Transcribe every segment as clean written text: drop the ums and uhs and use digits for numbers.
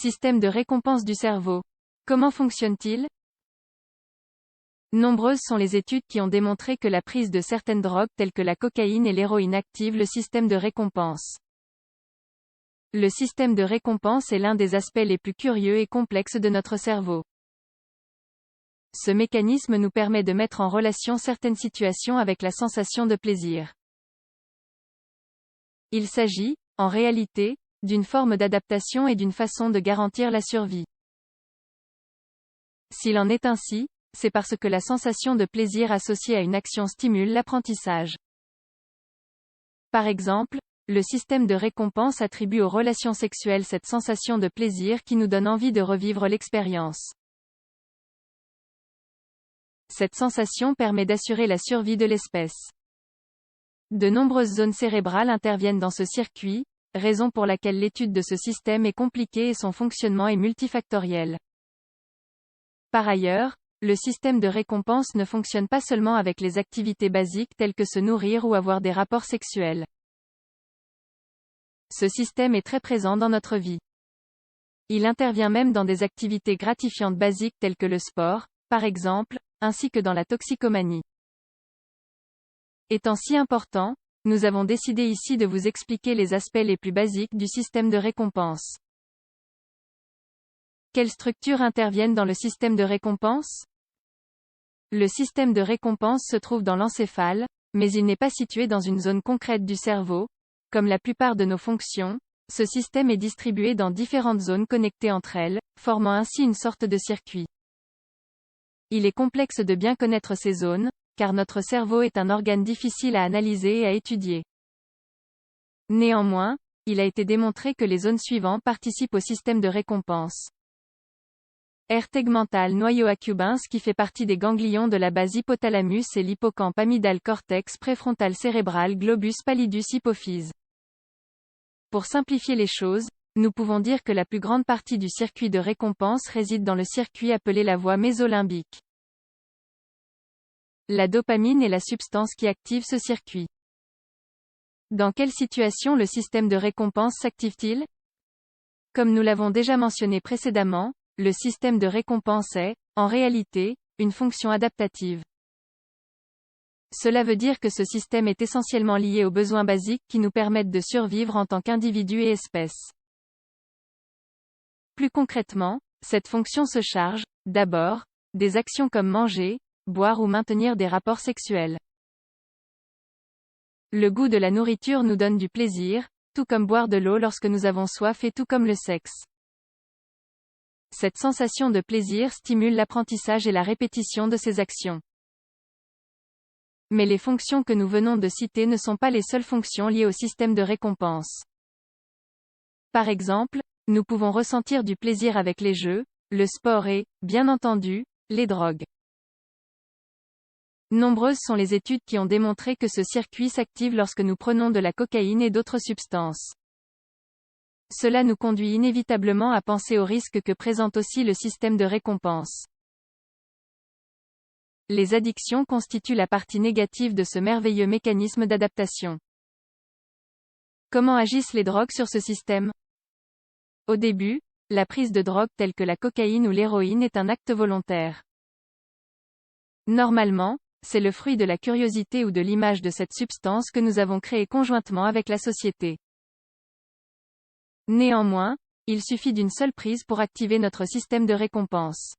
Système de récompense du cerveau. Comment fonctionne-t-il? Nombreuses sont les études qui ont démontré que la prise de certaines drogues telles que la cocaïne et l'héroïne active le système de récompense. Le système de récompense est l'un des aspects les plus curieux et complexes de notre cerveau. Ce mécanisme nous permet de mettre en relation certaines situations avec la sensation de plaisir. Il s'agit, en réalité, d'une forme d'adaptation et d'une façon de garantir la survie. S'il en est ainsi, c'est parce que la sensation de plaisir associée à une action stimule l'apprentissage. Par exemple, le système de récompense attribue aux relations sexuelles cette sensation de plaisir qui nous donne envie de revivre l'expérience. Cette sensation permet d'assurer la survie de l'espèce. De nombreuses zones cérébrales interviennent dans ce circuit, raison pour laquelle l'étude de ce système est compliquée et son fonctionnement est multifactoriel. Par ailleurs, le système de récompense ne fonctionne pas seulement avec les activités basiques telles que se nourrir ou avoir des rapports sexuels. Ce système est très présent dans notre vie. Il intervient même dans des activités gratifiantes basiques telles que le sport, par exemple, ainsi que dans la toxicomanie. Étant si important, nous avons décidé ici de vous expliquer les aspects les plus basiques du système de récompense. Quelles structures interviennent dans le système de récompense? Le système de récompense se trouve dans l'encéphale, mais il n'est pas situé dans une zone concrète du cerveau. Comme la plupart de nos fonctions, ce système est distribué dans différentes zones connectées entre elles, formant ainsi une sorte de circuit. Il est complexe de bien connaître ces zones, car notre cerveau est un organe difficile à analyser et à étudier. Néanmoins, il a été démontré que les zones suivantes participent au système de récompense. Aire tegmentale noyau accumbens qui fait partie des ganglions de la base hypothalamus et l'hippocampe amygdale cortex préfrontal cérébral globus pallidus hypophyse. Pour simplifier les choses, nous pouvons dire que la plus grande partie du circuit de récompense réside dans le circuit appelé la voie mésolimbique. La dopamine est la substance qui active ce circuit. Dans quelle situation le système de récompense s'active-t-il? Comme nous l'avons déjà mentionné précédemment, le système de récompense est, en réalité, une fonction adaptative. Cela veut dire que ce système est essentiellement lié aux besoins basiques qui nous permettent de survivre en tant qu'individu et espèce. Plus concrètement, cette fonction se charge, d'abord, des actions comme manger, boire ou maintenir des rapports sexuels. Le goût de la nourriture nous donne du plaisir, tout comme boire de l'eau lorsque nous avons soif et tout comme le sexe. Cette sensation de plaisir stimule l'apprentissage et la répétition de ces actions. Mais les fonctions que nous venons de citer ne sont pas les seules fonctions liées au système de récompense. Par exemple, nous pouvons ressentir du plaisir avec les jeux, le sport et, bien entendu, les drogues. Nombreuses sont les études qui ont démontré que ce circuit s'active lorsque nous prenons de la cocaïne et d'autres substances. Cela nous conduit inévitablement à penser aux risques que présente aussi le système de récompense. Les addictions constituent la partie négative de ce merveilleux mécanisme d'adaptation. Comment agissent les drogues sur ce système? Au début, la prise de drogue telle que la cocaïne ou l'héroïne est un acte volontaire. Normalement, c'est le fruit de la curiosité ou de l'image de cette substance que nous avons créée conjointement avec la société. Néanmoins, il suffit d'une seule prise pour activer notre système de récompense.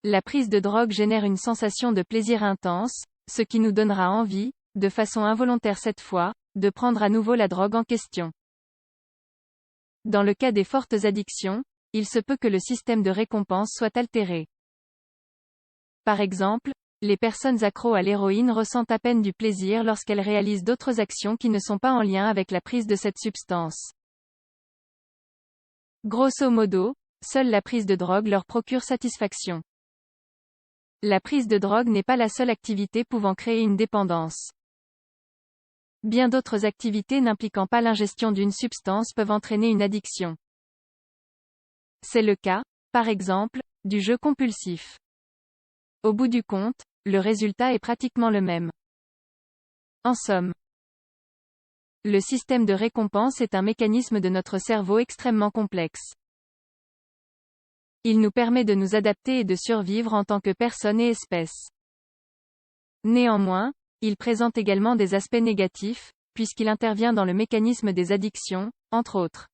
La prise de drogue génère une sensation de plaisir intense, ce qui nous donnera envie, de façon involontaire cette fois, de prendre à nouveau la drogue en question. Dans le cas des fortes addictions, il se peut que le système de récompense soit altéré. Par exemple, les personnes accros à l'héroïne ressentent à peine du plaisir lorsqu'elles réalisent d'autres actions qui ne sont pas en lien avec la prise de cette substance. Grosso modo, seule la prise de drogue leur procure satisfaction. La prise de drogue n'est pas la seule activité pouvant créer une dépendance. Bien d'autres activités n'impliquant pas l'ingestion d'une substance peuvent entraîner une addiction. C'est le cas, par exemple, du jeu compulsif. Au bout du compte, le résultat est pratiquement le même. En somme, Le système de récompense est un mécanisme de notre cerveau extrêmement complexe. Il nous permet de nous adapter et de survivre en tant que personne et espèce. Néanmoins, il présente également des aspects négatifs, puisqu'il intervient dans le mécanisme des addictions, entre autres.